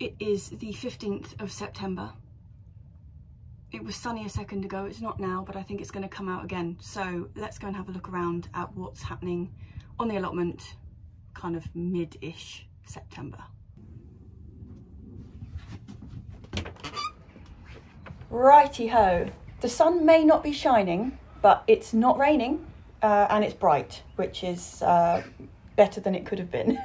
It is the 15th of September. It was sunny a second ago, it's not now, but I think it's going to come out again. So let's go and have a look around at what's happening on the allotment, kind of mid-ish September. Righty-ho. The sun may not be shining, but it's not raining and it's bright, which is better than it could have been.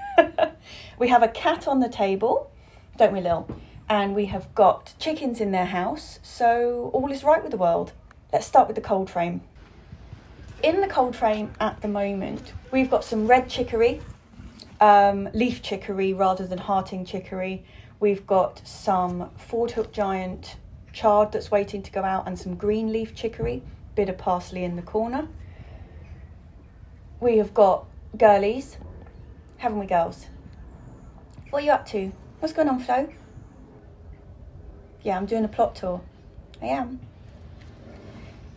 We have a cat on the table, don't we, Lil? And we have got chickens in their house, so all is right with the world. Let's start with the cold frame. In the cold frame at the moment, we've got some red chicory, leaf chicory rather than hearting chicory. We've got some Fordhook giant chard that's waiting to go out and some green leaf chicory, bit of parsley in the corner. We have got girlies, haven't we, girls? What are you up to? What's going on, Flo? Yeah, I'm doing a plot tour. I am.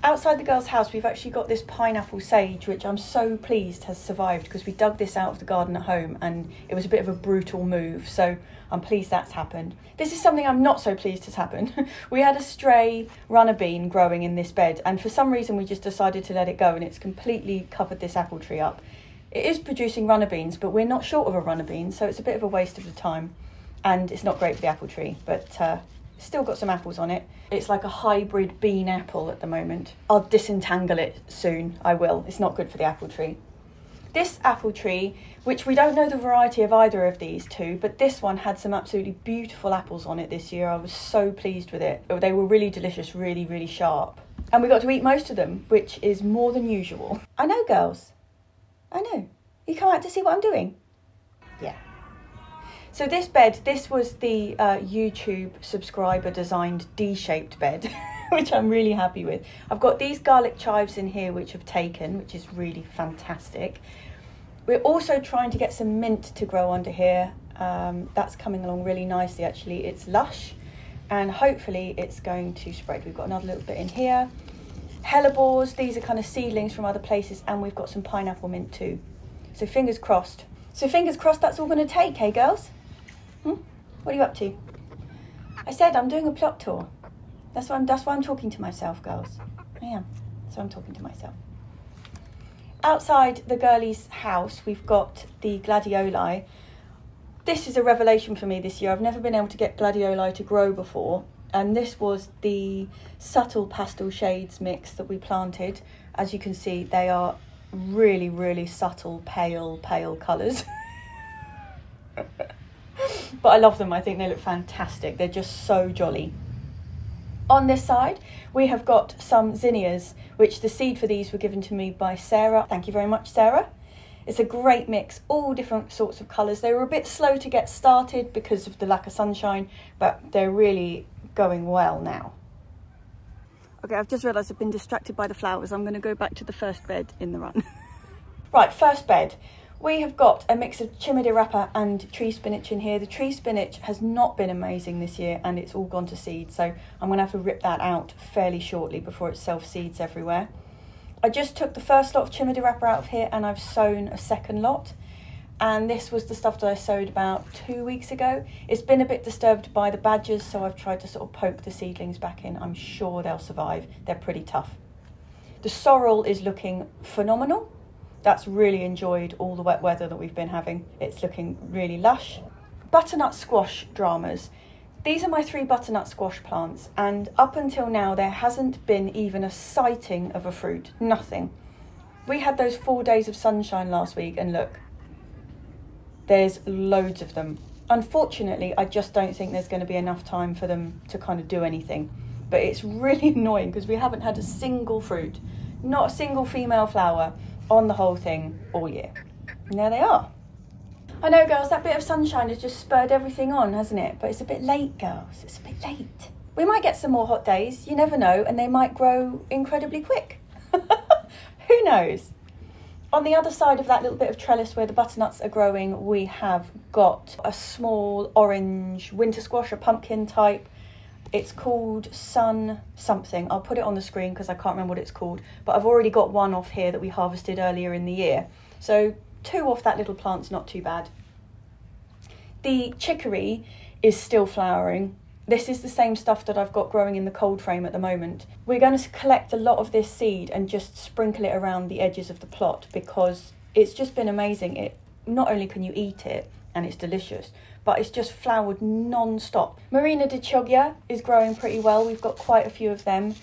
Outside the girls' house, we've actually got this pineapple sage, which I'm so pleased has survived because we dug this out of the garden at home and it was a bit of a brutal move. So I'm pleased that's happened. This is something I'm not so pleased has happened. We had a stray runner bean growing in this bed and for some reason we just decided to let it go and it's completely covered this apple tree up. It is producing runner beans, but we're not short of a runner bean, so it's a bit of a waste of the time. And it's not great for the apple tree, but still got some apples on it. It's like a hybrid bean apple at the moment. I'll disentangle it soon, I will. It's not good for the apple tree. This apple tree, which we don't know the variety of either of these two, but this one had some absolutely beautiful apples on it this year. I was so pleased with it. They were really delicious, really, really sharp. And we got to eat most of them, which is more than usual. I know, girls. I know. You come out to see what I'm doing? Yeah. So this bed, this was the YouTube subscriber designed D-shaped bed, which I'm really happy with. I've got these garlic chives in here which have taken, which is really fantastic. We're also trying to get some mint to grow under here. That's coming along really nicely actually. It's lush and hopefully it's going to spread. We've got another little bit in here. Hellebores, these are kind of seedlings from other places, and we've got some pineapple mint too. So fingers crossed. So fingers crossed that's all going to take, hey girls? What are you up to? I said I'm doing a plot tour. That's why I'm talking to myself, girls. I am. So I'm talking to myself. Outside the girlies' house, we've got the Gladioli. This is a revelation for me this year. I've never been able to get Gladioli to grow before. And this was the subtle pastel shades mix that we planted. As you can see, they are really, really subtle, pale colours. But I love them. I think they look fantastic. They're just so jolly. On this side, we have got some zinnias, which the seed for these were given to me by Sarah. Thank you very much, Sarah. It's a great mix, all different sorts of colours. They were a bit slow to get started because of the lack of sunshine, but they're really going well now. Okay, I've just realised I've been distracted by the flowers. I'm going to go back to the first bed in the run. Right, first bed. We have got a mix of chimidirapa and tree spinach in here. The tree spinach has not been amazing this year and it's all gone to seed, so I'm going to have to rip that out fairly shortly before it self-seeds everywhere. I just took the first lot of chimidirapa out of here and I've sown a second lot. And this was the stuff that I sowed about 2 weeks ago. It's been a bit disturbed by the badgers, so I've tried to sort of poke the seedlings back in. I'm sure they'll survive. They're pretty tough. The sorrel is looking phenomenal. That's really enjoyed all the wet weather that we've been having. It's looking really lush. Butternut squash dramas. These are my 3 butternut squash plants, and up until now there hasn't been even a sighting of a fruit. Nothing. We had those 4 days of sunshine last week and look, there's loads of them. Unfortunately, I just don't think there's going to be enough time for them to kind of do anything. But it's really annoying because we haven't had a single fruit, not a single female flower on the whole thing all year. And there they are. I know, girls, that bit of sunshine has just spurred everything on, hasn't it? But it's a bit late, girls. It's a bit late. We might get some more hot days. You never know. And they might grow incredibly quick. Who knows? On the other side of that little bit of trellis where the butternuts are growing, we have got a small orange winter squash, a pumpkin type. It's called Sun something. I'll put it on the screen because I can't remember what it's called. But I've already got one off here that we harvested earlier in the year. So 2 off that little plant's not too bad. The chicory is still flowering. This is the same stuff that I've got growing in the cold frame at the moment. We're going to collect a lot of this seed and just sprinkle it around the edges of the plot because it's just been amazing. It not only can you eat it and it's delicious, but it's just flowered non-stop. Marina Di Chioggia is growing pretty well. We've got quite a few of them.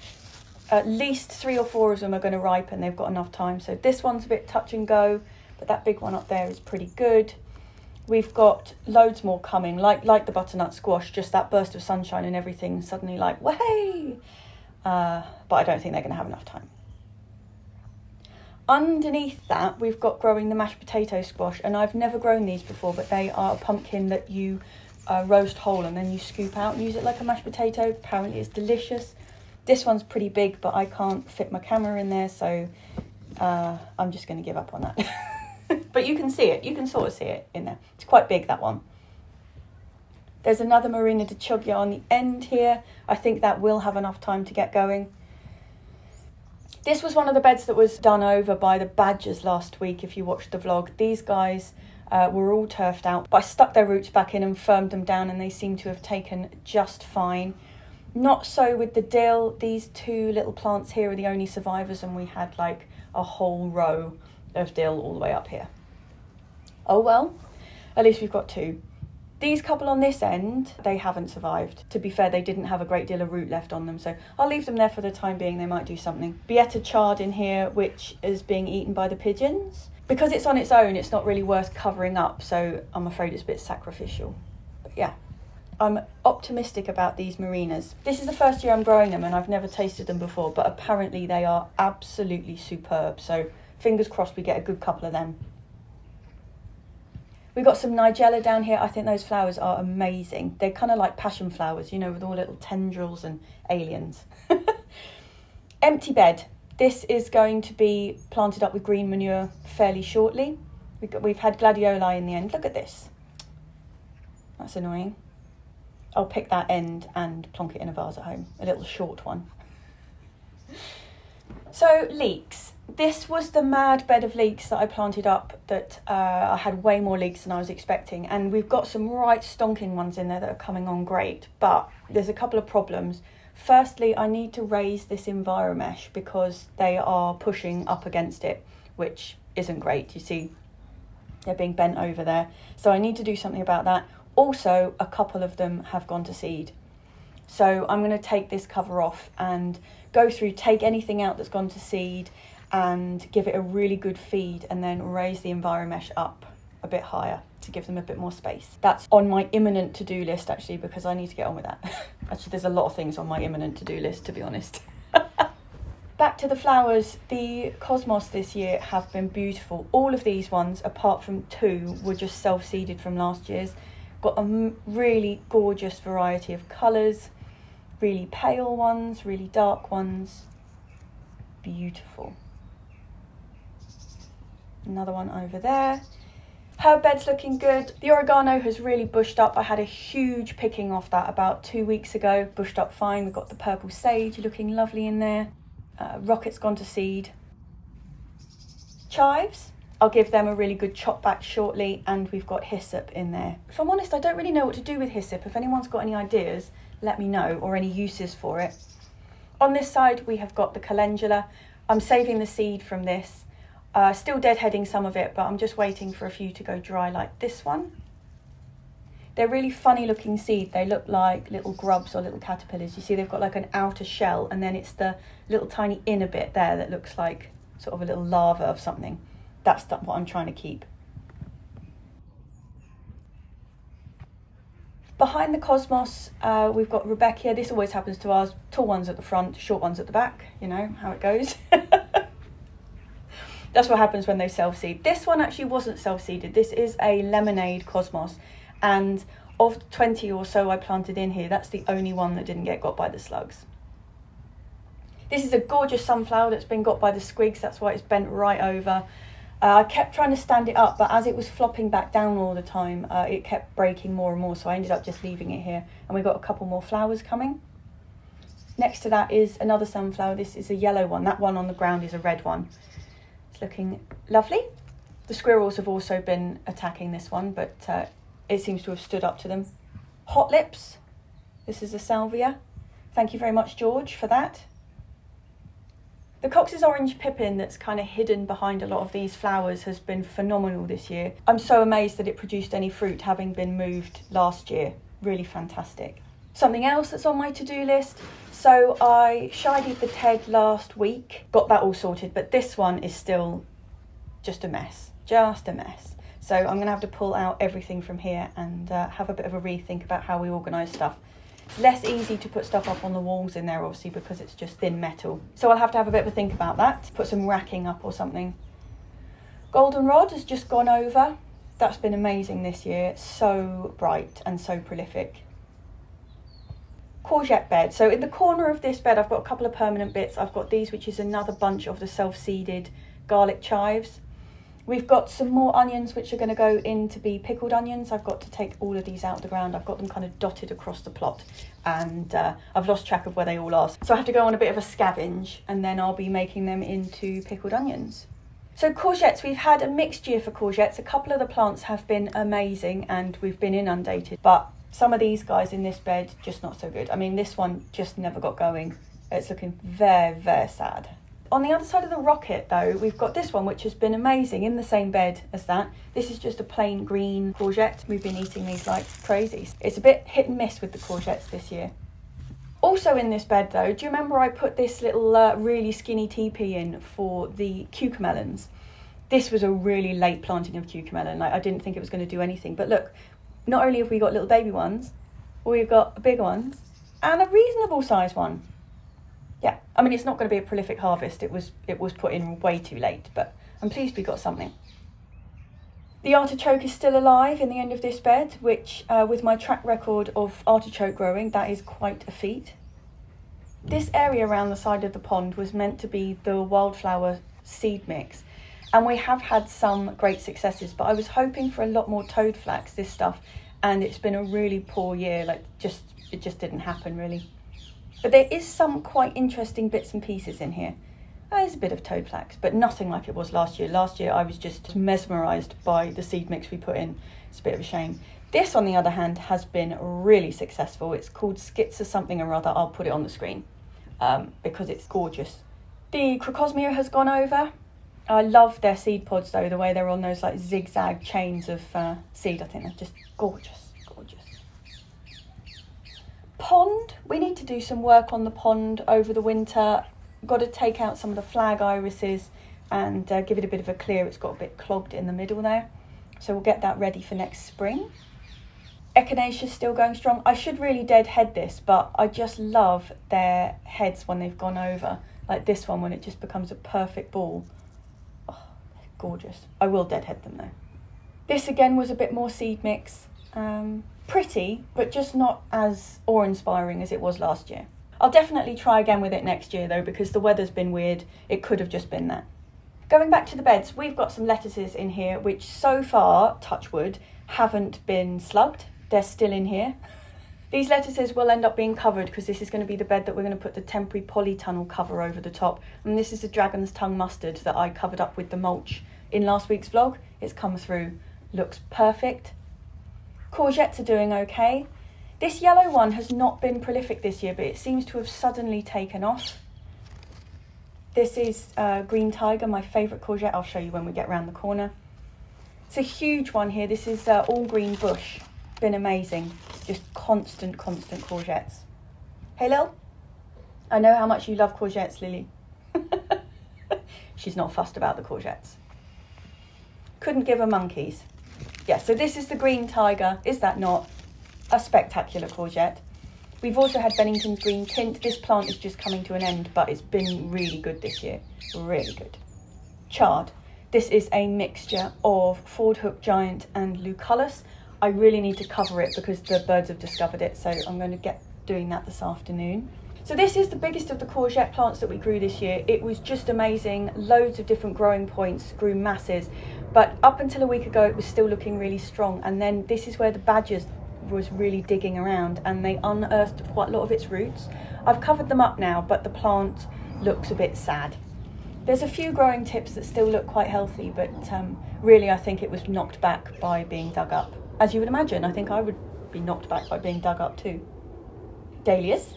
At least 3 or 4 of them are going to ripen. They've got enough time. So this one's a bit touch and go, but that big one up there is pretty good. We've got loads more coming, like the butternut squash, just that burst of sunshine and everything suddenly like, way! But I don't think they're going to have enough time. Underneath that, we've got growing the mashed potato squash, and I've never grown these before, but they are a pumpkin that you roast whole and then you scoop out and use it like a mashed potato. Apparently it's delicious. This one's pretty big, but I can't fit my camera in there, so I'm just going to give up on that. But you can see it. You can sort of see it in there. It's quite big, that one. There's another Marina Di Chioggia on the end here. I think that will have enough time to get going. This was one of the beds that was done over by the badgers last week, if you watched the vlog. These guys were all turfed out, but I stuck their roots back in and firmed them down, and they seem to have taken just fine. Not so with the dill. These 2 little plants here are the only survivors, and we had like a whole row of dill all the way up here. Oh well, at least we've got 2. These couple on this end, they haven't survived. To be fair, they didn't have a great deal of root left on them, so I'll leave them there for the time being. They might do something. Bieta Chard in here, which is being eaten by the pigeons. Because it's on its own, it's not really worth covering up, so I'm afraid it's a bit sacrificial. But yeah, I'm optimistic about these Marinas. This is the first year I'm growing them, and I've never tasted them before, but apparently they are absolutely superb, so fingers crossed we get a good couple of them. We've got some Nigella down here. I think those flowers are amazing. They're kind of like passion flowers, you know, with all little tendrils and aliens. Empty bed. This is going to be planted up with green manure fairly shortly. We've had Gladioli in the end. Look at this. That's annoying. I'll pick that end and plonk it in a vase at home. A little short one. So, leeks. This was the mad bed of leeks that I planted up that I had way more leeks than I was expecting. And we've got some right stonking ones in there that are coming on great. But there's a couple of problems. Firstly, I need to raise this enviromesh because they are pushing up against it, which isn't great. You see, they're being bent over there. So I need to do something about that. Also, a couple of them have gone to seed. So I'm going to take this cover off and go through, take anything out that's gone to seed and give it a really good feed, and then raise the enviromesh up a bit higher to give them a bit more space. That's on my imminent to-do list, actually, because I need to get on with that. Actually, there's a lot of things on my imminent to-do list, to be honest. Back to the flowers. The cosmos this year have been beautiful. All of these ones, apart from 2, were just self-seeded from last year's. Got a really gorgeous variety of colours. Really pale ones, really dark ones. Beautiful. Another one over there. Herb bed's looking good. The oregano has really bushed up. I had a huge picking off that about 2 weeks ago. Bushed up fine. We've got the purple sage looking lovely in there. Rocket's gone to seed. Chives, I'll give them a really good chop back shortly, and we've got hyssop in there. If I'm honest, I don't really know what to do with hyssop. If anyone's got any ideas, let me know, or any uses for it. On this side, we have got the calendula. I'm saving the seed from this. Still deadheading some of it, but I'm just waiting for a few to go dry, like this one. They're really funny looking seed. They look like little grubs or little caterpillars. You see they've got like an outer shell, and then it's the little tiny inner bit there that looks like sort of a little larva of something. That's what I'm trying to keep. Behind the cosmos, we've got Rebecca. This always happens to us. Tall ones at the front, short ones at the back. You know how it goes. That's what happens when they self-seed. This one actually wasn't self-seeded. This is a lemonade cosmos. And of 20 or so I planted in here, that's the only one that didn't get got by the slugs. This is a gorgeous sunflower that's been got by the squigs. That's why it's bent right over. I kept trying to stand it up, but as it was flopping back down all the time, it kept breaking more and more. So I ended up just leaving it here. And we've got a couple more flowers coming. Next to that is another sunflower. This is a yellow one. That one on the ground is a red one. It's looking lovely. The squirrels have also been attacking this one, but it seems to have stood up to them. Hot Lips, this is a Salvia. Thank you very much, George, for that. The Cox's Orange Pippin that's kind of hidden behind a lot of these flowers has been phenomenal this year. I'm so amazed that it produced any fruit, having been moved last year. Really fantastic. Something else that's on my to-do list. So I shidied the Ted last week, got that all sorted, but this one is still just a mess, So I'm gonna have to pull out everything from here and have a bit of a rethink about how we organise stuff. It's less easy to put stuff up on the walls in there, obviously, because it's just thin metal. So I'll have to have a bit of a think about that, put some racking up or something. Goldenrod has just gone over. That's been amazing this year, so bright and so prolific. Courgette bed. So in the corner of this bed, I've got a couple of permanent bits. I've got these, which is another bunch of the self-seeded garlic chives. We've got some more onions, which are going to go in to be pickled onions. I've got to take all of these out of the ground. I've got them kind of dotted across the plot, and I've lost track of where they all are. So I have to go on a bit of a scavenge, and then I'll be making them into pickled onions. So courgettes, we've had a mixed year for courgettes. A couple of the plants have been amazing and we've been inundated, but some of these guys in this bed, just not so good. I mean, this one just never got going. It's looking very, very sad. On the other side of the rocket though, we've got this one, which has been amazing, in the same bed as that. This is just a plain green courgette. We've been eating these like crazies. It's a bit hit and miss with the courgettes this year. Also in this bed though, do you remember I put this little really skinny teepee in for the Cucamelons? This was a really late planting of Cucamelon. Like, I didn't think it was going to do anything, but look, not only have we got little baby ones, we've got big ones and a reasonable size one. Yeah, I mean, it's not going to be a prolific harvest. It was put in way too late, but I'm pleased we got something. The artichoke is still alive in the end of this bed, which with my track record of artichoke growing, that is quite a feat. This area around the side of the pond was meant to be the wildflower seed mix, and we have had some great successes, but I was hoping for a lot more toadflax, this stuff, and it's been a really poor year. Like, it just didn't happen really. But there is some quite interesting bits and pieces in here. There's a bit of toadflax, but nothing like it was last year. Last year I was just mesmerised by the seed mix we put in. It's a bit of a shame. This, on the other hand, has been really successful. It's called Schiza something or other. I'll put it on the screen because it's gorgeous. The Crocosmia has gone over. I love their seed pods though, the way they're on those like zigzag chains of seed. I think they're just gorgeous, gorgeous. Pond, we need to do some work on the pond over the winter. Got to take out some of the flag irises and give it a bit of a clear. It's got a bit clogged in the middle there, so we'll get that ready for next spring. Echinacea's still going strong. I should really deadhead this, but I just love their heads when they've gone over, like this one, when it just becomes a perfect ball. Oh, they're gorgeous. I will deadhead them though. This again was a bit more seed mix. Pretty, but just not as awe-inspiring as it was last year. I'll definitely try again with it next year though, because the weather's been weird. It could have just been that. Going back to the beds, we've got some lettuces in here which so far, touch wood, haven't been slugged. They're still in here. These lettuces will end up being covered because this is going to be the bed that we're going to put the temporary polytunnel cover over the top. And this is a dragon's tongue mustard that I covered up with the mulch in last week's vlog. It's come through, looks perfect. Courgettes are doing okay. This yellow one has not been prolific this year, but it seems to have suddenly taken off. This is Green Tiger, my favourite courgette. I'll show you when we get around the corner. It's a huge one here. This is all green bush. Been amazing. Just constant courgettes. Hey Lil, I know how much you love courgettes, Lily. She's not fussed about the courgettes. Couldn't give her monkeys. Yeah, so this is the Green Tiger. Is that not a spectacular courgette? We've also had Bennington's Green Tint. This plant is just coming to an end, but it's been really good this year. Really good. Chard. This is a mixture of Fordhook Giant and Lucullus. I really need to cover it because the birds have discovered it, so I'm going to get doing that this afternoon. So this is the biggest of the courgette plants that we grew this year. It was just amazing. Loads of different growing points, grew masses. But up until a week ago, it was still looking really strong. And then this is where the badgers was really digging around and they unearthed quite a lot of its roots. I've covered them up now, but the plant looks a bit sad. There's a few growing tips that still look quite healthy, but really I think it was knocked back by being dug up. as you would imagine, I think I would be knocked back by being dug up too. Dahlias.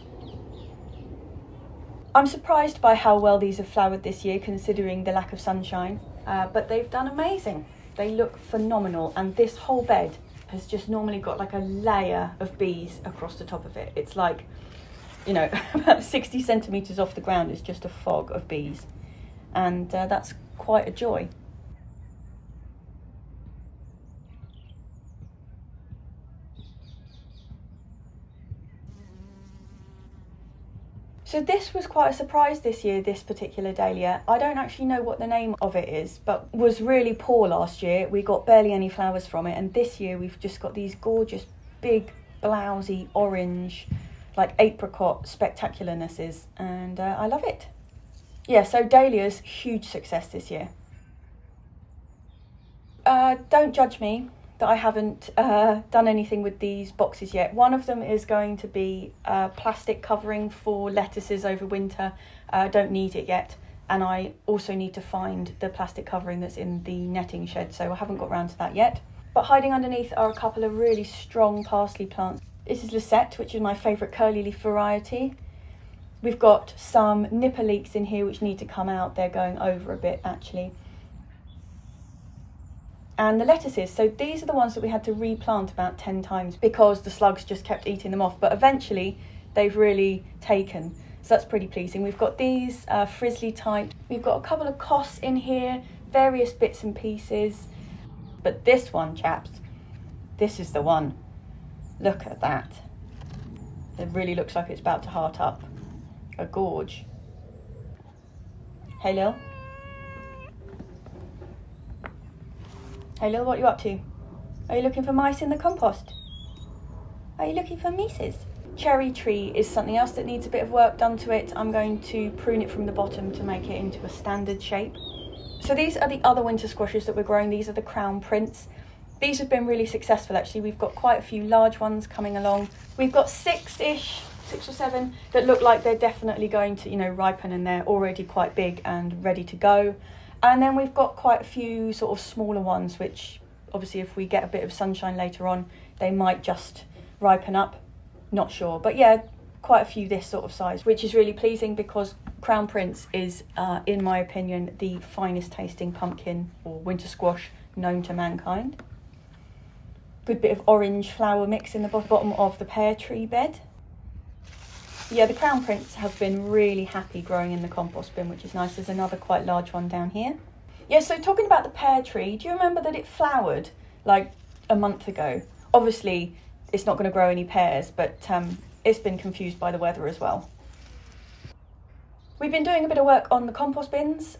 I'm surprised by how well these have flowered this year considering the lack of sunshine, but they've done amazing. They look phenomenal, and this whole bed has just normally got like a layer of bees across the top of it. It's like, you know, about 60 centimetres off the ground is just a fog of bees, and that's quite a joy. So this was quite a surprise this year, this particular dahlia. I don't actually know what the name of it is, but was really poor last year. We got barely any flowers from it, and this year we've just got these gorgeous, big, blousy, orange, like apricot spectacularnesses, and I love it. Yeah, so dahlias, huge success this year. Don't judge me that I haven't done anything with these boxes yet. One of them is going to be plastic covering for lettuces over winter. Don't need it yet, and I also need to find the plastic covering that's in the netting shed, so I haven't got around to that yet. But hiding underneath are a couple of really strong parsley plants. This is Lisette, which is my favourite curly leaf variety. We've got some nipper leeks in here which need to come out. They're going over a bit actually. And the lettuces, so these are the ones that we had to replant about 10 times because the slugs just kept eating them off, but eventually they've really taken, so that's pretty pleasing. We've got these frizzly type, we've got a couple of cos in here, various bits and pieces, but this one, chaps, this is the one. Look at that. It really looks like it's about to heart up. A gorge. Hey Lil. Hey Lil, what are you up to? Are you looking for mice in the compost? Are you looking for mices? Cherry tree is something else that needs a bit of work done to it. I'm going to prune it from the bottom to make it into a standard shape. So these are the other winter squashes that we're growing. These are the Crown Prince. These have been really successful actually. We've got quite a few large ones coming along. We've got six or seven that look like they're definitely going to, you know, ripen, and they're already quite big and ready to go. And then we've got quite a few sort of smaller ones, which obviously if we get a bit of sunshine later on, they might just ripen up. Not sure, but yeah, quite a few this sort of size, which is really pleasing because Crown Prince is, in my opinion, the finest tasting pumpkin or winter squash known to mankind. Good bit of orange flower mix in the bottom of the pear tree bed. Yeah, the Crown Prince have been really happy growing in the compost bin, which is nice. There's another quite large one down here. Yeah, so talking about the pear tree, do you remember that it flowered like a month ago? Obviously, it's not going to grow any pears, but it's been confused by the weather as well. We've been doing a bit of work on the compost bins.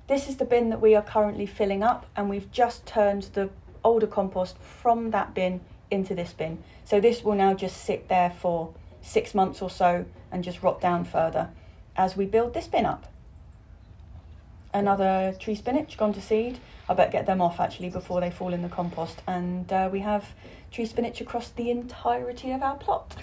This is the bin that we are currently filling up, and we've just turned the older compost from that bin into this bin. So this will now just sit there for 6 months or so and just rot down further as we build this bin up. Another tree spinach gone to seed. I better get them off actually before they fall in the compost, and we have tree spinach across the entirety of our plot.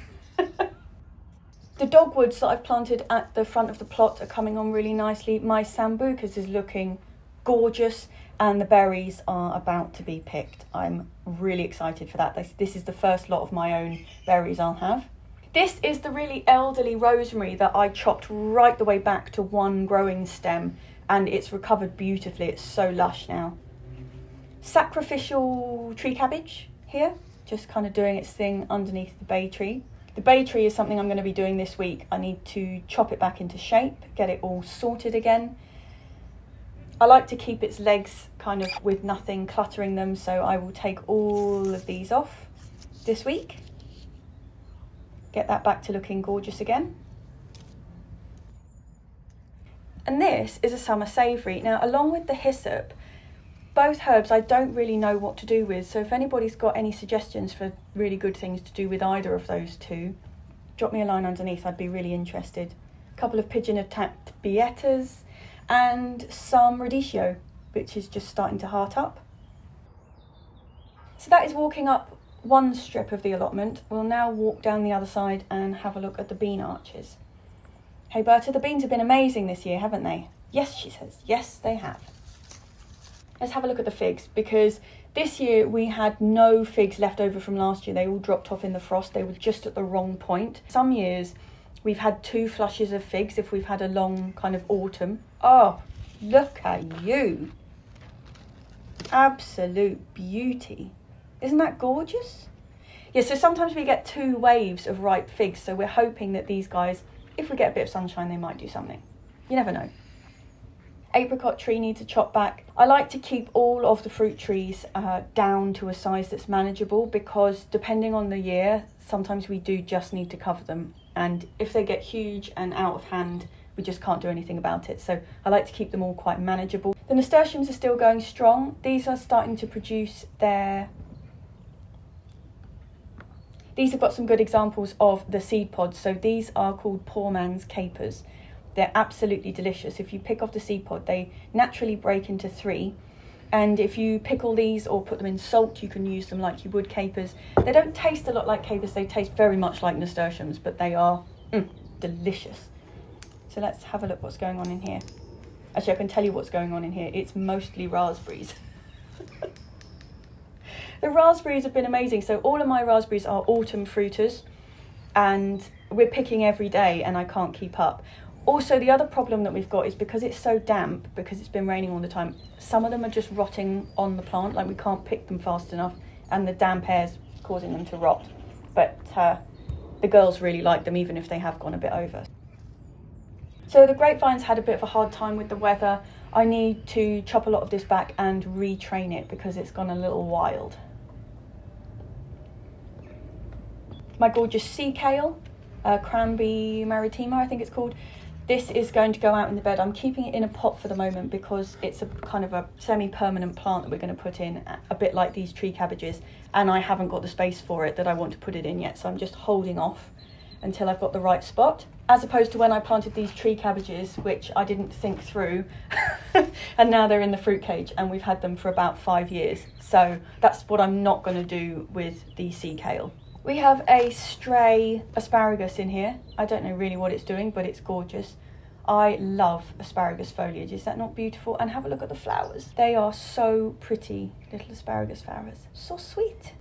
The dogwoods that I've planted at the front of the plot are coming on really nicely. My sambucas is looking gorgeous, and the berries are about to be picked. I'm really excited for that. This is the first lot of my own berries I'll have. This is the really elderly rosemary that I chopped right the way back to one growing stem, and it's recovered beautifully. It's so lush now. Sacrificial tree cabbage here, just kind of doing its thing underneath the bay tree. The bay tree is something I'm going to be doing this week. I need to chop it back into shape, get it all sorted again. I like to keep its legs kind of with nothing cluttering them, so I will take all of these off this week. Get that back to looking gorgeous again. And this is a summer savoury. Now, along with the hyssop, both herbs I don't really know what to do with, so if anybody's got any suggestions for really good things to do with either of those two, drop me a line underneath, I'd be really interested. A couple of pigeon-attacked bietas and some radicchio, which is just starting to heart up. So that is walking up one strip of the allotment. We'll now walk down the other side and have a look at the bean arches. Hey Berta, the beans have been amazing this year, haven't they? Yes, she says. Yes, they have. Let's have a look at the figs, because This year we had no figs left over from last year. They all dropped off in the frost. They were just at the wrong point. Some years we've had 2 flushes of figs if we've had a long kind of autumn. Oh, look at you. Absolute beauty. Isn't that gorgeous? Yeah, so sometimes we get 2 waves of ripe figs. So we're hoping that these guys, if we get a bit of sunshine, they might do something. You never know. Apricot tree needs a chop back. I like to keep all of the fruit trees down to a size that's manageable, because depending on the year, sometimes we do just need to cover them. And if they get huge and out of hand, we just can't do anything about it. So I like to keep them all quite manageable. The nasturtiums are still going strong. These are starting to produce their... These have got some good examples of the seed pods. So these are called poor man's capers. They're absolutely delicious. If you pick off the seed pod, they naturally break into 3. And if you pickle these or put them in salt, you can use them like you would capers. They don't taste a lot like capers. They taste very much like nasturtiums, but they are delicious. So let's have a look what's going on in here. Actually, I can tell you what's going on in here. It's mostly raspberries. The raspberries have been amazing. So all of my raspberries are autumn fruiters, and we're picking every day and I can't keep up. Also, the other problem that we've got is because it's so damp, because it's been raining all the time, some of them are just rotting on the plant. Like, we can't pick them fast enough, and the damp air's causing them to rot. But the girls really like them, even if they have gone a bit over. So the grapevines had a bit of a hard time with the weather. I need to chop a lot of this back and retrain it because it's gone a little wild. My gorgeous sea kale, Cranberry Maritima, I think it's called. This is going to go out in the bed. I'm keeping it in a pot for the moment because it's a kind of a semi-permanent plant that we're going to put in, a bit like these tree cabbages, and I haven't got the space for it that I want to put it in yet, so I'm just holding off until I've got the right spot, as opposed to when I planted these tree cabbages, which I didn't think through, and now they're in the fruit cage, and we've had them for about 5 years. So that's what I'm not going to do with the sea kale. We have a stray asparagus in here. I don't know really what it's doing, but it's gorgeous. I love asparagus foliage. Is that not beautiful? And have a look at the flowers. They are so pretty, little asparagus flowers. So sweet.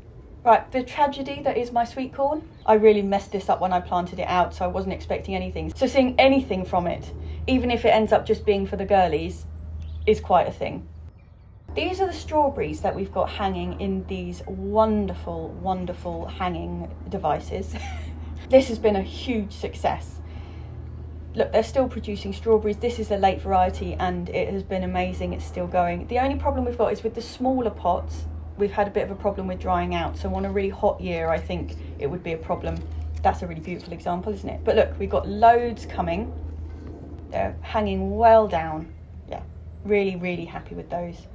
Right, the tragedy that is my sweet corn. I really messed this up when I planted it out, so I wasn't expecting anything. So seeing anything from it, even if it ends up just being for the girlies, is quite a thing. These are the strawberries that we've got hanging in these wonderful, wonderful hanging devices. This has been a huge success. Look, they're still producing strawberries. This is a late variety and it has been amazing. It's still going. The only problem we've got is with the smaller pots, we've had a bit of a problem with drying out. So on a really hot year, I think it would be a problem. That's a really beautiful example, isn't it? But look, we've got loads coming. They're hanging well down. Yeah, really, really happy with those.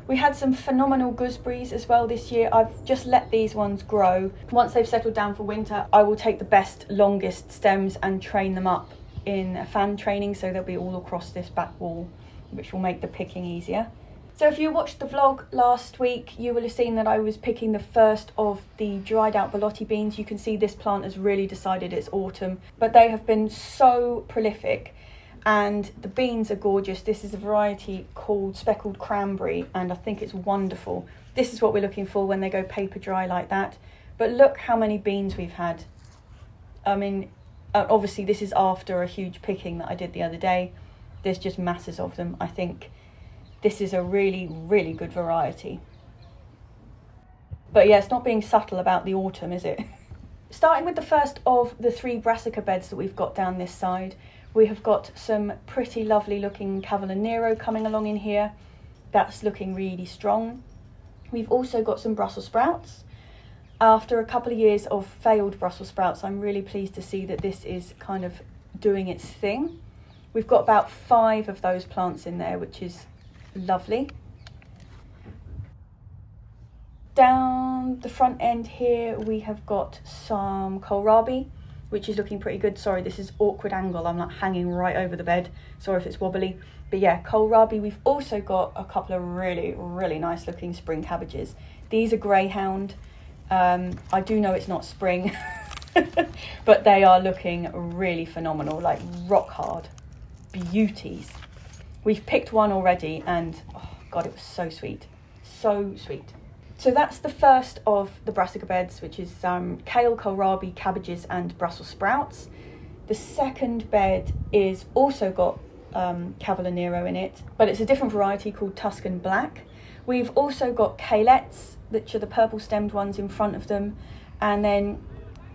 We had some phenomenal gooseberries as well this year. I've just let these ones grow. Once they've settled down for winter, I will take the best, longest stems and train them up in fan training, so they'll be all across this back wall, which will make the picking easier. So if you watched the vlog last week, you will have seen that I was picking the first of the dried out Bellotti beans. You can see this plant has really decided it's autumn, but they have been so prolific. And the beans are gorgeous. This is a variety called Speckled Cranberry, and I think it's wonderful. This is what we're looking for when they go paper dry like that. But look how many beans we've had. I mean, obviously this is after a huge picking that I did the other day. There's just masses of them. I think this is a really, really good variety. But yeah, it's not being subtle about the autumn, is it? Starting with the first of the 3 brassica beds that we've got down this side, we have got some pretty lovely looking Cavolo Nero coming along in here. That's looking really strong. We've also got some Brussels sprouts. After a couple of years of failed Brussels sprouts, I'm really pleased to see that this is kind of doing its thing. We've got about 5 of those plants in there, which is lovely. Down the front end here, we have got some kohlrabi, which is looking pretty good. Sorry, this is awkward angle. I'm like hanging right over the bed. Sorry if it's wobbly. But yeah, kohlrabi. We've also got a couple of really, really nice looking spring cabbages. These are greyhound. I do know it's not spring, but they are looking really phenomenal, like rock hard. Beauties. We've picked one already and, oh God, it was so sweet. So sweet. So that's the first of the brassica beds, which is kale, kohlrabi, cabbages and Brussels sprouts. The second bed is also got Cavolo Nero in it, but it's a different variety called Tuscan Black. We've also got kalettes, which are the purple stemmed ones in front of them, and then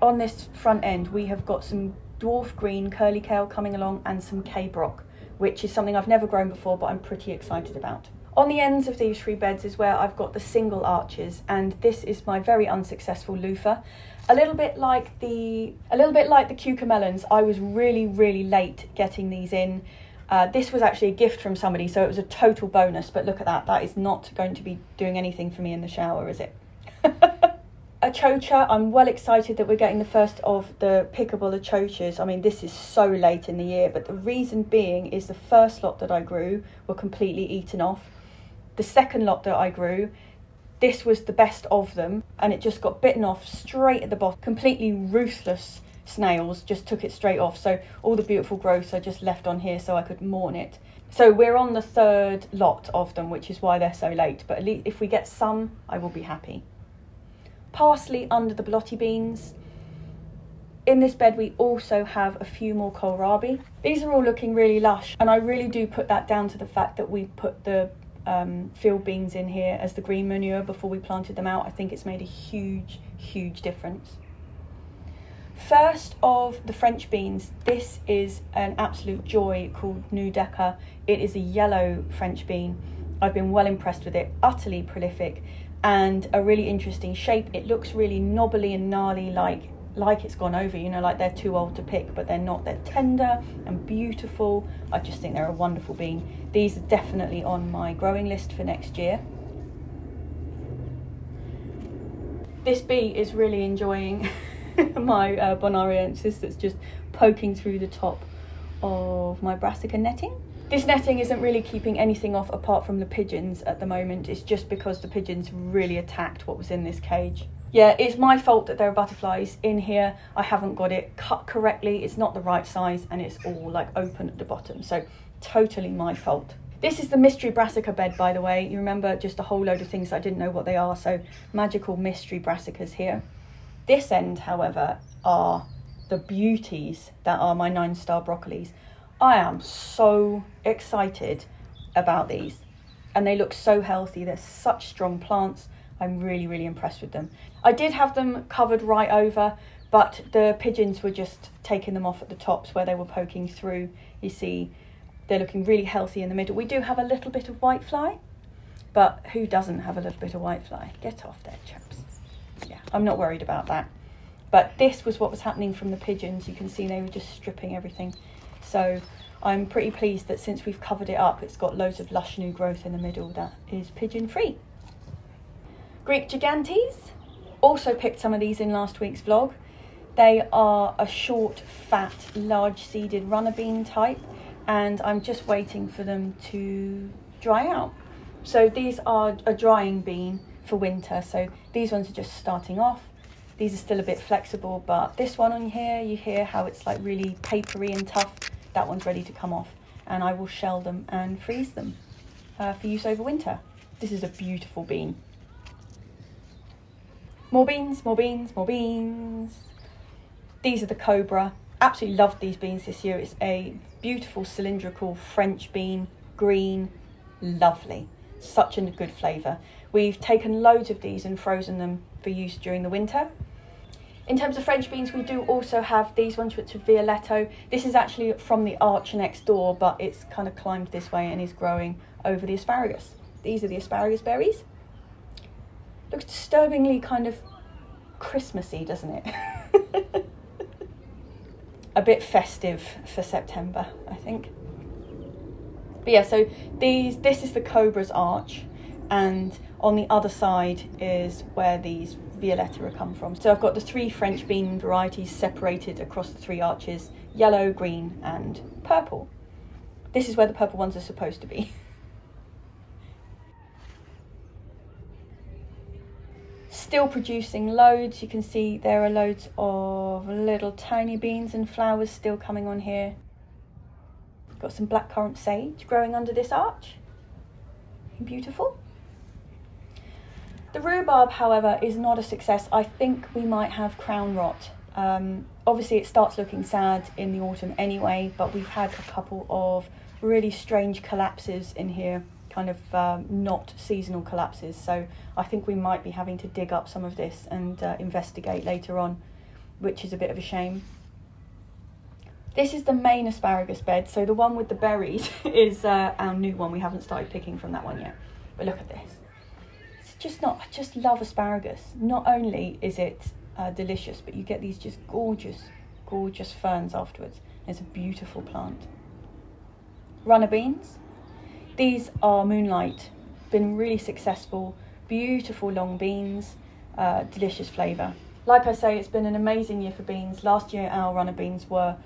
on this front end we have got some dwarf green curly kale coming along and some K-Brock, which is something I've never grown before but I'm pretty excited about. On the ends of these three beds is where I've got the single arches, and this is my very unsuccessful loofah. A little bit like the Cucamelons, I was really late getting these in. This was actually a gift from somebody, so it was a total bonus, but look at that. That is not going to be doing anything for me in the shower, is it? Achocha, I'm well excited that we're getting the first of the pickable achochas. I mean, this is so late in the year, but the reason being is the first lot that I grew were completely eaten off. The second lot that I grew, this was the best of them, and it just got bitten off straight at the bottom. Completely ruthless snails just took it straight off, so all the beautiful growth I just left on here so I could mourn it. So we're on the third lot of them, which is why they're so late, but at least if we get some, I will be happy. Parsley under the Blotti beans. In this bed we also have a few more kohlrabi. These are all looking really lush, and I really do put that down to the fact that we put the field beans in here as the green manure before we planted them out. I think it's made a huge difference. First of the French beans, this is an absolute joy called Nudeca. It is a yellow French bean. I've been well impressed with it, utterly prolific and a really interesting shape. It looks really knobbly and gnarly, like it's gone over, you know, like they're too old to pick, but they're not. They're tender and beautiful. I just think they're a wonderful bean. These are definitely on my growing list for next year. This bee is really enjoying my Bonariensis that's just poking through the top of my brassica netting. This netting isn't really keeping anything off apart from the pigeons at the moment. It's just because the pigeons really attacked what was in this cage. Yeah, it's my fault that there are butterflies in here. I haven't got it cut correctly. It's not the right size and it's all like open at the bottom. So totally my fault. This is the mystery brassica bed, by the way. You remember just a whole load of things I didn't know what they are. So magical mystery brassicas here. This end, however, are the beauties that are my 9-star broccolis. I am so excited about these and they look so healthy. They're such strong plants. I'm really impressed with them. I did have them covered right over, but the pigeons were just taking them off at the tops where they were poking through. You see, they're looking really healthy in the middle. We do have a little bit of whitefly, but who doesn't have a little bit of whitefly? Get off there, chaps. Yeah, I'm not worried about that. But this was what was happening from the pigeons. You can see they were just stripping everything. So I'm pretty pleased that since we've covered it up, it's got loads of lush new growth in the middle that is pigeon free. Greek Gigantes, also picked some of these in last week's vlog. They are a short, fat, large seeded runner bean type, and I'm just waiting for them to dry out. So these are a drying bean for winter. So these ones are just starting off. These are still a bit flexible, but this one on here, you hear how it's like really papery and tough. That one's ready to come off, and I will shell them and freeze them for use over winter. This is a beautiful bean. More beans, more beans, more beans. These are the Cobra. Absolutely loved these beans this year. It's a beautiful cylindrical French bean, green, lovely. Such a good flavour. We've taken loads of these and frozen them for use during the winter. In terms of French beans, we do also have these ones, which are Violetto. This is actually from the arch next door, but it's kind of climbed this way and is growing over the asparagus. These are the asparagus berries. Looks disturbingly kind of Christmassy, doesn't it? A bit festive for September, I think. But yeah, so this is the Cobra's arch, and on the other side is where these Violetta have come from. So I've got the 3 French bean varieties separated across the 3 arches: yellow, green and purple. This is where the purple ones are supposed to be. Still producing loads. You can see there are loads of little tiny beans and flowers still coming on here. Got some blackcurrant sage growing under this arch. Beautiful. The rhubarb, however, is not a success. I think we might have crown rot. Obviously it starts looking sad in the autumn anyway, but we've had a couple of really strange collapses in here, kind of not seasonal collapses, so I think we might be having to dig up some of this and investigate later on, which is a bit of a shame. This is the main asparagus bed, so the one with the berries is our new one. We haven't started picking from that one yet, but look at this. It's just not, I just love asparagus. Not only is it delicious, but you get these just gorgeous, gorgeous ferns afterwards. It's a beautiful plant. Runner beans. These are Moonlight, been really successful, beautiful long beans, delicious flavour. Like I say, it's been an amazing year for beans. Last year our runner beans were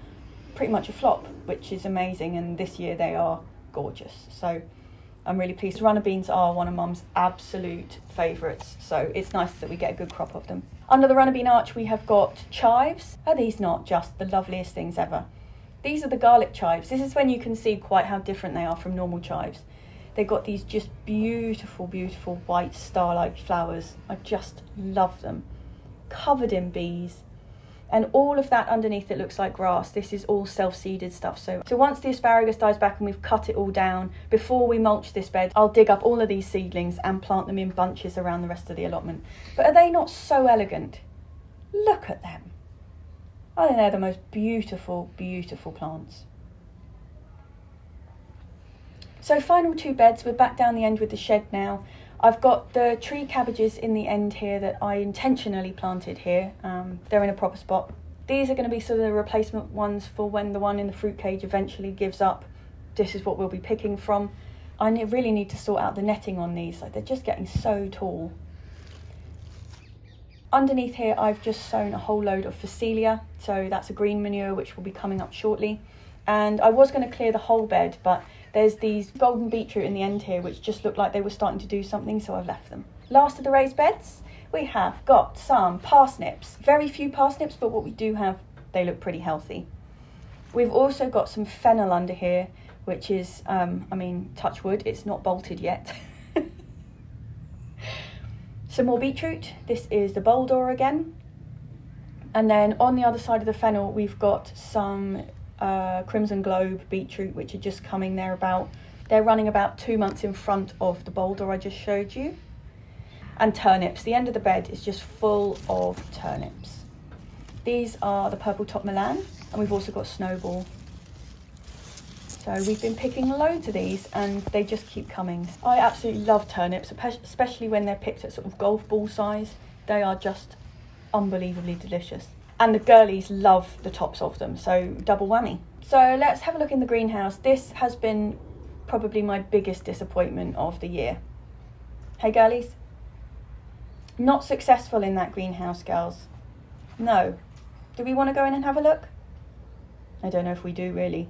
pretty much a flop, which is amazing, and this year they are gorgeous. So I'm really pleased. Runner beans are one of Mum's absolute favourites, so it's nice that we get a good crop of them. Under the runner bean arch we have got chives. Are these not just the loveliest things ever? These are the garlic chives. This is when you can see quite how different they are from normal chives. They've got these just beautiful, beautiful white star-like flowers. I just love them. Covered in bees. And all of that underneath it looks like grass. This is all self-seeded stuff. So once the asparagus dies back and we've cut it all down, before we mulch this bed, I'll dig up all of these seedlings and plant them in bunches around the rest of the allotment. But are they not so elegant? Look at them. I think they're the most beautiful, beautiful plants. So final two beds, we're back down the end with the shed now. I've got the tree cabbages in the end here that I intentionally planted here. They're in a proper spot. These are going to be sort of the replacement ones for when the one in the fruit cage eventually gives up. This is what we'll be picking from. I really need to sort out the netting on these. Like, they're just getting so tall. Underneath here I've just sown a whole load of Phacelia, so that's a green manure which will be coming up shortly. And I was going to clear the whole bed, but there's these golden beetroot in the end here which just looked like they were starting to do something, so I've left them. Last of the raised beds, we have got some parsnips. Very few parsnips, but what we do have, they look pretty healthy. We've also got some fennel under here, which is, I mean, touch wood, it's not bolted yet. Some more beetroot. This is the Boldor again. And then on the other side of the fennel, we've got some Crimson Globe beetroot, which are just coming there about. They're running about 2 months in front of the Boldor I just showed you. And turnips. The end of the bed is just full of turnips. These are the purple top Milan, and we've also got Snowball. So we've been picking loads of these and they just keep coming. I absolutely love turnips, especially when they're picked at sort of golf ball size. They are just unbelievably delicious. And the girlies love the tops of them, so double whammy. So let's have a look in the greenhouse. This has been probably my biggest disappointment of the year. Hey girlies? Not successful in that greenhouse, girls. No. Do we want to go in and have a look? I don't know if we do really.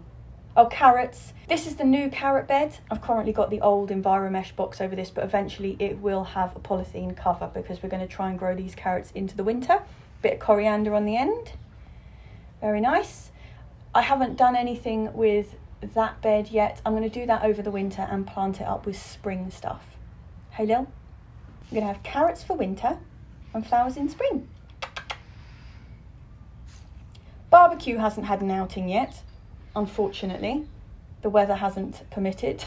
Oh, carrots. This is the new carrot bed. I've currently got the old Enviromesh box over this, but eventually it will have a polythene cover because we're going to try and grow these carrots into the winter. Bit of coriander on the end. Very nice. I haven't done anything with that bed yet. I'm going to do that over the winter and plant it up with spring stuff. Hey, Lil. I'm going to have carrots for winter and flowers in spring. Barbecue hasn't had an outing yet. Unfortunately, the weather hasn't permitted.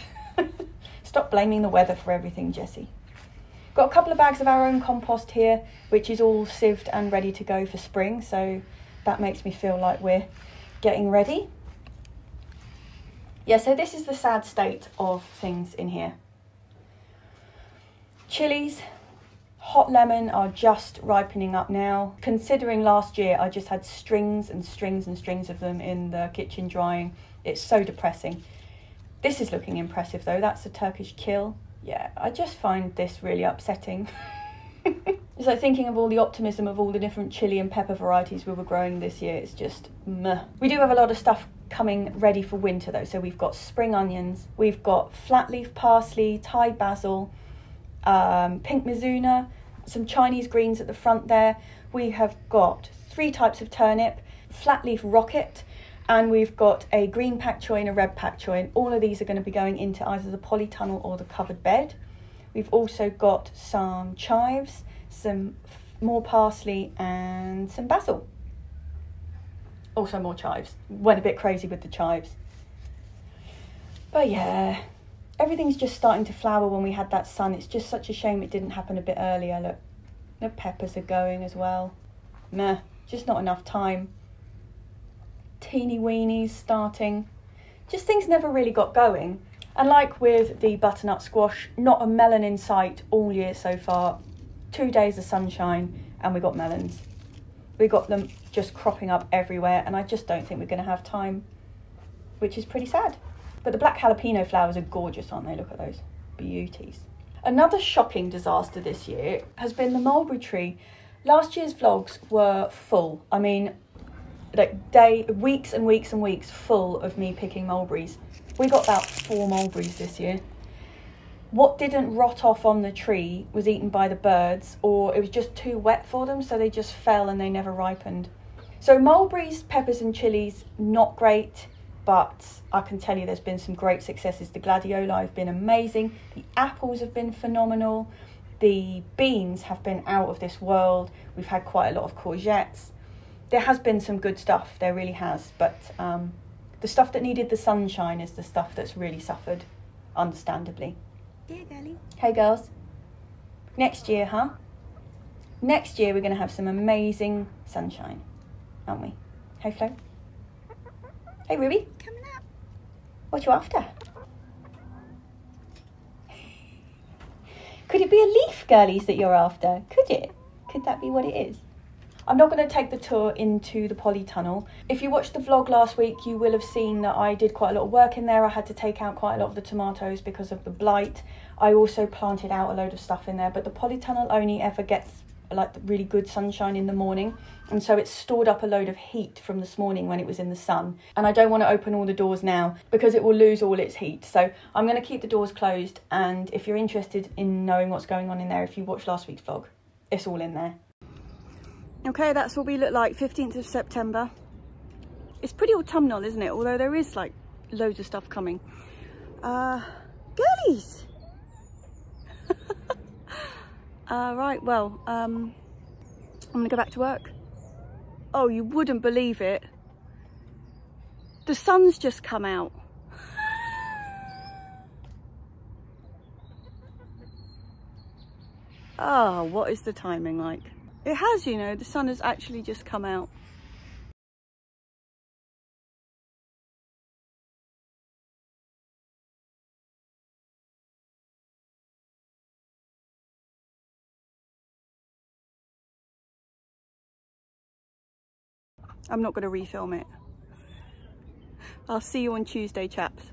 Stop blaming the weather for everything, Jessie. Got a couple of bags of our own compost here, which is all sieved and ready to go for spring, so that makes me feel like we're getting ready. Yeah, so this is the sad state of things in here. Chillies, hot lemon are just ripening up now. Considering last year I just had strings and strings and strings of them in the kitchen drying, it's so depressing. This is looking impressive though. That's a Turkish kill. Yeah, I just find this really upsetting. It's like thinking of all the optimism of all the different chilli and pepper varieties we were growing this year. It's just meh. We do have a lot of stuff coming ready for winter though. So we've got spring onions, we've got flat leaf parsley, Thai basil, pink mizuna, some Chinese greens at the front there. We have got 3 types of turnip, flat leaf rocket, and we've got a green pak choi and a red pak choi, and all of these are going to be going into either the polytunnel or the covered bed. We've also got some chives, some more parsley and some basil. Also more chives. Went a bit crazy with the chives. But yeah, everything's just starting to flower when we had that sun. It's just such a shame it didn't happen a bit earlier. Look, the peppers are going as well. Meh, just not enough time. Teeny weenies starting. Just things never really got going. And like with the butternut squash, not a melon in sight all year so far. 2 days of sunshine and we got melons. We got them just cropping up everywhere, and I just don't think we're going to have time, which is pretty sad. But the black jalapeno flowers are gorgeous, aren't they? Look at those beauties. Another shocking disaster this year has been the mulberry tree. Last year's vlogs were full. I mean, like weeks and weeks and weeks full of me picking mulberries. We got about 4 mulberries this year. What didn't rot off on the tree was eaten by the birds, or it was just too wet for them, so they just fell and they never ripened. So mulberries, peppers and chilies, not great, but I can tell you there's been some great successes. The gladioli have been amazing. The apples have been phenomenal. The beans have been out of this world. We've had quite a lot of courgettes. There has been some good stuff, there really has, but the stuff that needed the sunshine is the stuff that's really suffered, understandably. Yeah, girlie. Hey girls. Next year, huh? Next year we're going to have some amazing sunshine, aren't we? Hey Flo. Hey Ruby. Coming up. What you after? Could it be a leaf, girlies, that you're after? Could it? Could that be what it is? I'm not going to take the tour into the polytunnel. If you watched the vlog last week, you will have seen that I did quite a lot of work in there. I had to take out quite a lot of the tomatoes because of the blight. I also planted out a load of stuff in there, but the polytunnel only ever gets like really good sunshine in the morning, and so it's stored up a load of heat from this morning when it was in the sun, and I don't want to open all the doors now because it will lose all its heat. So I'm going to keep the doors closed, and if you're interested in knowing what's going on in there, if you watched last week's vlog, it's all in there. Okay, that's what we look like 15th of September. It's pretty autumnal, isn't it? Although there is like loads of stuff coming. Girlies! Right, well, I'm gonna go back to work. Oh, you wouldn't believe it. The sun's just come out. Oh, what is the timing like? It has, you know, the sun has actually just come out. I'm not going to refilm it. I'll see you on Tuesday, chaps.